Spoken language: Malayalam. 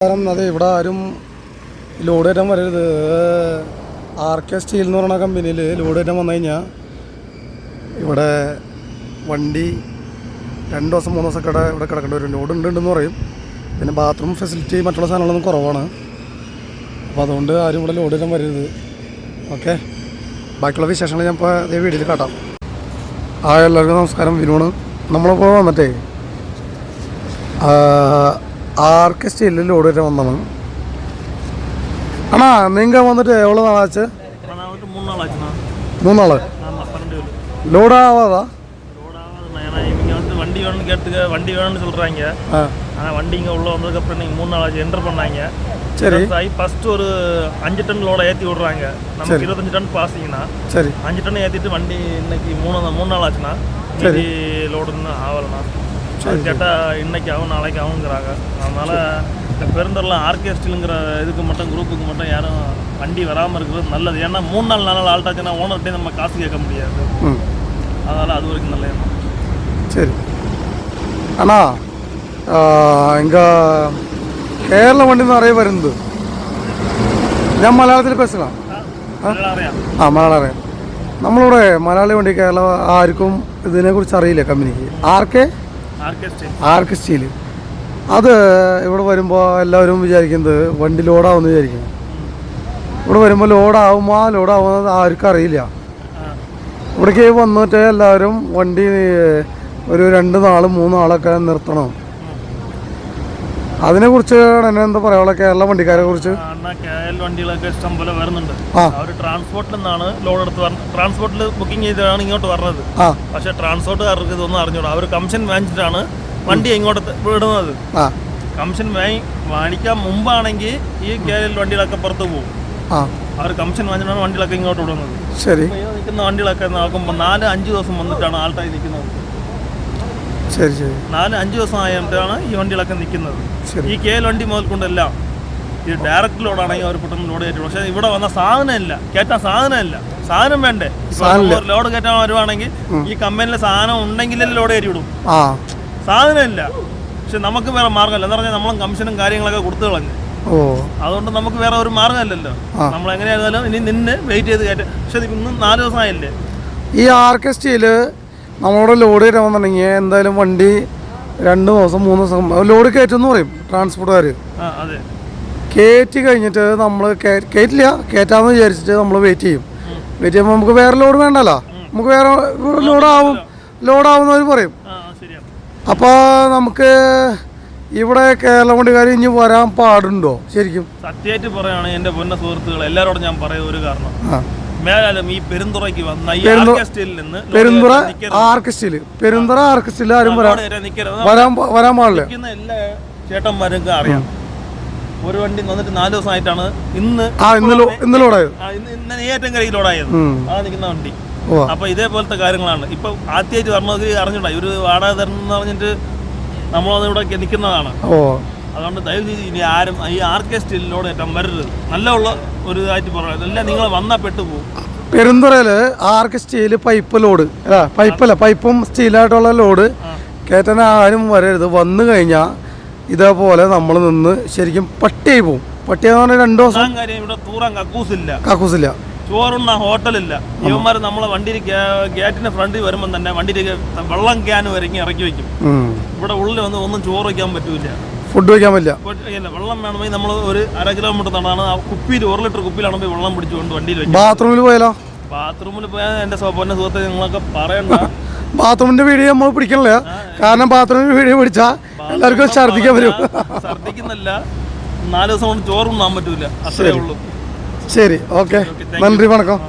കാരണം അതെ ഇവിടെ ആരും ലോഡ് കയറ്റാൻ വരരുത്. RK സ്റ്റീൽ എന്ന് പറയുന്ന കമ്പനിയിൽ ലോഡ് കയറ്റാൻ വന്നു കഴിഞ്ഞാൽ ഇവിടെ വണ്ടി 2 ദിവസം 3 ദിവസം ഇവിടെ കിടക്കേണ്ടി വരും. ലോഡ് ഉണ്ടെന്ന് പറയും. പിന്നെ ബാത്റൂം ഫെസിലിറ്റി മറ്റുള്ള സാധനങ്ങളൊന്നും കുറവാണ്. അപ്പോൾ അതുകൊണ്ട് ആരും ഇവിടെ ലോഡ് കയറ്റാൻ വരരുത്. ഓക്കെ, ബാക്കിയുള്ള വിശേഷങ്ങൾ ഞാൻ ഇപ്പോൾ ഇതേ വീഡിയോയിൽ കാട്ടാം. എല്ലാവർക്കും നമസ്കാരം, വിനോണ്. നമ്മളിപ്പോൾ വന്നിട്ടേ RK സ്റ്റീലിൽ ലോഡ് കയറ്റാൻ വന്നതാണ്. அண்ணா நீங்கள் வந்துட்டு எவ்வளோ நாள் ஆச்சு? 3 நாள் ஆச்சுண்ணா. 3 நாள்? ஆமாம், 12 லோட் ஆகாதா? லோட் ஆகாதுண்ணா. ஏன்னா இவங்க வந்து வண்டி வேணும்னு கேட்டுக்க வண்டி வேணும்னு சொல்கிறாங்க. ஆனால் வண்டி இங்கே உள்ளே வந்ததுக்கப்புறம் நீங்கள் 3 நாள் ஆச்சு என்டர் பண்ணாங்க. சரி, ஃபஸ்ட்டு ஒரு 5 டன் லோட ஏற்றி விட்றாங்க. நமக்கு 25 டன் பாசிங்கன்னா சரி 5 டன் ஏற்றிட்டு வண்டி இன்னைக்கு 3 நாள் ஆச்சுண்ணா. சரி, லோடு இன்னும் ஆகலைண்ணா. கேட்டால் இன்னைக்கு ஆகும் நாளைக்கு ஆகுங்கிறாங்க. அதனால் இந்த பெருந்தரெலாம் RK ஸ்டீலுங்கிற இதுக்கு மட்டும் குரூப்புக்கு மட்டும் யாரும் வண்டி வராமல் இருக்கிறது நல்லது. ஏன்னா 3 நாள் ஆல்ட்டாச்சுன்னா ஓனர்கிட்டே நம்ம காசு கேட்க முடியாது. அதனால் அது வரைக்கும் நல்ல எண்ணம். சரி அண்ணா, இங்கே கேரள வண்டி நிறைய வருது. ഞാൻ മലയാളത്തിൽ പേസലാം. മലയാളം അറിയാം. നമ്മളിവിടെ മലയാളി വണ്ടി കേരള ആർക്കും ഇതിനെക്കുറിച്ച് അറിയില്ല. കമ്പനിക്ക് RK സ്റ്റീൽ അത് ഇവിടെ വരുമ്പോൾ എല്ലാവരും വിചാരിക്കുന്നത് വണ്ടി ലോഡാവുമെന്ന് വിചാരിക്കും. ഇവിടെ വരുമ്പോൾ ലോഡാവുന്നത് ആർക്കും അറിയില്ല. ഇവിടേക്ക് വന്നിട്ട് എല്ലാവരും വണ്ടി ഒരു 2 നാൾ 3 നാളൊക്കെ നിർത്തണം. അതിനെക്കുറിച്ച് എന്താ പറയാനുള്ള കേരള വണ്ടിക്കാരെ കുറിച്ച്? വണ്ടികളൊക്കെ ഇഷ്ടം പോലെ വരുന്നുണ്ട്. അവർ ട്രാൻസ്പോർട്ടിൽ നിന്നാണ് ലോഡ് എടുത്ത് ട്രാൻസ്പോർട്ടിൽ ബുക്കിംഗ് ചെയ്താണ് ഇങ്ങോട്ട് പറഞ്ഞത്. പക്ഷേ ട്രാൻസ്പോർട്ടുകാർക്ക് ഇതൊന്നും അറിഞ്ഞൂടാ. അവർ കമ്മീഷൻ വാങ്ങിച്ചിട്ടാണ് വണ്ടി ഇങ്ങോട്ട് വിടുന്നത്. കമ്മീഷൻ വാങ്ങിക്കാൻ മുമ്പാണെങ്കിൽ ഈ KL വണ്ടികളൊക്കെ പുറത്ത് പോകും. അവർ കമ്മീഷൻ വാങ്ങിച്ചിട്ടാണ് വണ്ടികളൊക്കെ ഇങ്ങോട്ട് വിടുന്നത്. ശരി, നിൽക്കുന്ന വണ്ടികളൊക്കെ നോക്കുമ്പോൾ 4-5 ദിവസം വന്നിട്ടാണ് ആൾട്ടായി നിൽക്കുന്നത്. ശരി ശരി 4-5 ദിവസം ആയിട്ടാണ് ഈ വണ്ടികളൊക്കെ നിൽക്കുന്നത്. ഈ KL വണ്ടി മുതൽ കൊണ്ടെല്ലാം ഈ ഡയറക്റ്റ് ലോഡാണെങ്കിൽ അവർ പെട്ടെന്ന് ലോഡ് കയറ്റും. പക്ഷേ ഇവിടെ വന്ന സാധനമില്ല, കയറ്റാൻ സാധനമില്ല. സാധനം വേണ്ടേ? ലോഡ് കയറ്റാൻ വരുവാണെങ്കിൽ ഈ കമ്പനിയിലെ സാധനം ഉണ്ടെങ്കിലേ ലോഡ് കയറ്റി വിടും. സാധനമില്ല. പക്ഷെ നമുക്ക് വേറെ മാർഗ്ഗമില്ല. എന്ന് പറഞ്ഞാൽ നമ്മളും കമ്മീഷനും കാര്യങ്ങളൊക്കെ കൊടുത്തു കളഞ്ഞു. അതുകൊണ്ട് നമുക്ക് വേറെ ഒരു മാർഗ്ഗമില്ലല്ലോ. നമ്മൾ എങ്ങനെയായിരുന്നാലും ഇനി നിന്ന് വെയിറ്റ് ചെയ്ത് കയറ്റാം. പക്ഷെ ഇന്നും 4 ദിവസമായില്ലേ. ഈ RK സ്റ്റീല് നമ്മളോട് ലോഡ് കയറ്റാൻ വന്നിട്ടുണ്ടെങ്കിൽ എന്തായാലും വണ്ടി 2 ദിവസം 3 ദിവസം ലോഡ് കയറ്റുമെന്ന് പറയും ട്രാൻസ്പോർട്ടുകാർ. അതെ, കയറ്റി കഴിഞ്ഞിട്ട് നമ്മൾ കയറ്റില്ല, കയറ്റാമെന്ന് വിചാരിച്ചിട്ട് നമ്മൾ വെയിറ്റ് ചെയ്യും. വെയിറ്റ് ചെയ്യുമ്പോൾ നമുക്ക് വേറെ ലോഡ് വേണ്ടല്ലോ. നമുക്ക് വേറെ ലോഡാവുന്നവർ പറയും. അപ്പോൾ നമുക്ക് ഇവിടെ കേരള വണ്ടിക്കാർ ഇനി വരാൻ പാടുണ്ടോ? ശരിക്കും സത്യമായിട്ട് പറയുകയാണെങ്കിൽ എൻ്റെ പൊന്ന സുഹൃത്തുക്കൾ എല്ലാവരോടും ഞാൻ പറയും ഒരു കാരണം. മേലാലും ഈ പെരുന്തുറയ്ക്ക് വന്ന RK സ്റ്റീലിൽ നിന്ന് പെരുന്തുറ RK സ്റ്റീൽ ആരും വരാൻ പാടില്ല. എല്ലാ ചേട്ടന്മാർക്ക് അറിയാം. ഒരു വണ്ടി വന്നിട്ട് 4 ദിവസമായിട്ടാണ് ഇന്ന് ലോഡായത്. ഏറ്റവും കരയിൽ ലോഡായത് ആ നിൽക്കുന്ന വണ്ടി. അപ്പൊ ഇതേപോലത്തെ കാര്യങ്ങളാണ് ഇപ്പൊ ആദ്യമായിട്ട് പറഞ്ഞത്. അറിഞ്ഞൂടാ, ഒരു വാടക തരണം എന്ന് പറഞ്ഞിട്ട് നമ്മളത് ഇവിടെ നിൽക്കുന്നതാണ്. അതുകൊണ്ട് ദയവ് ചെയ്ത് ഇനി ആരും ഈ RK സ്റ്റീലിനോട് ഏറ്റവും വരരുത്. നല്ല ഉള്ള ഒരു ഇതായിട്ട് പറയുന്നത് എല്ലാം നിങ്ങൾ വന്നാൽ പെട്ടുപോകും. പെരുന്തുറയില് RK സ്റ്റീൽ പൈപ്പ് ലോഡ് പൈപ്പും സ്റ്റീലായിട്ടുള്ള ലോഡ് കയറ്റാൻ ആരും വരരുത്. വന്നു കഴിഞ്ഞാൽ ഇതേപോലെ നമ്മൾ നിന്ന് ശരിക്കും പട്ടിയായി പോകും. പട്ടിയെന്ന് പറഞ്ഞാൽ 2 ദിവസം കാര്യം ഇവിടെ തൂറാൻ കക്കൂസില്ല, ചോറുണ്ണ ഹോട്ടലില്ല. ഇവന്മാർ നമ്മളെ വണ്ടിയിൽ ഗേറ്റിന്റെ ഫ്രണ്ടിൽ വരുമ്പോൾ തന്നെ വണ്ടിയിൽ വെള്ളം ക്യാൻ വരങ്ങി ഇറക്കി വെക്കും. ഇവിടെ ഉള്ളിൽ വന്ന് ഒന്നും ചോറ് വയ്ക്കാൻ പറ്റൂല, ഫുഡ് വയ്ക്കാൻ പറ്റില്ല. വെള്ളം വേണമെങ്കിൽ നമ്മൾ ഒരു 1/2 കിലോമീറ്റർ നടന്നാണ് ആ കുപ്പിയിൽ 1 ലിറ്റർ കുപ്പിയിലാണെങ്കിൽ വെള്ളം പിടിച്ചുകൊണ്ട് വണ്ടിയിൽ വെക്കും. ബാത്റൂമിൽ പോയാൽ എൻ്റെ പൊന്ന സുഹൃത്തെ നിങ്ങളൊക്കെ പറയണ്ട. ബാത്റൂമിന്റെ വീഡിയോ നമ്മൾ പിടിക്കണില്ല. കാരണം ബാത്റൂമിന്റെ വീഡിയോ പിടിച്ചാൽ എല്ലാവർക്കും ഛർദ്ദിക്കാൻ വരും. ഛർദ്ദിക്കുന്നില്ല, 4 ദിവസം കൊണ്ട് ചോറുണ്ണാൻ പറ്റൂല. അത്രേ ഉള്ളൂ. ശരി, ഓക്കെ, നന്ദി, വണക്കം.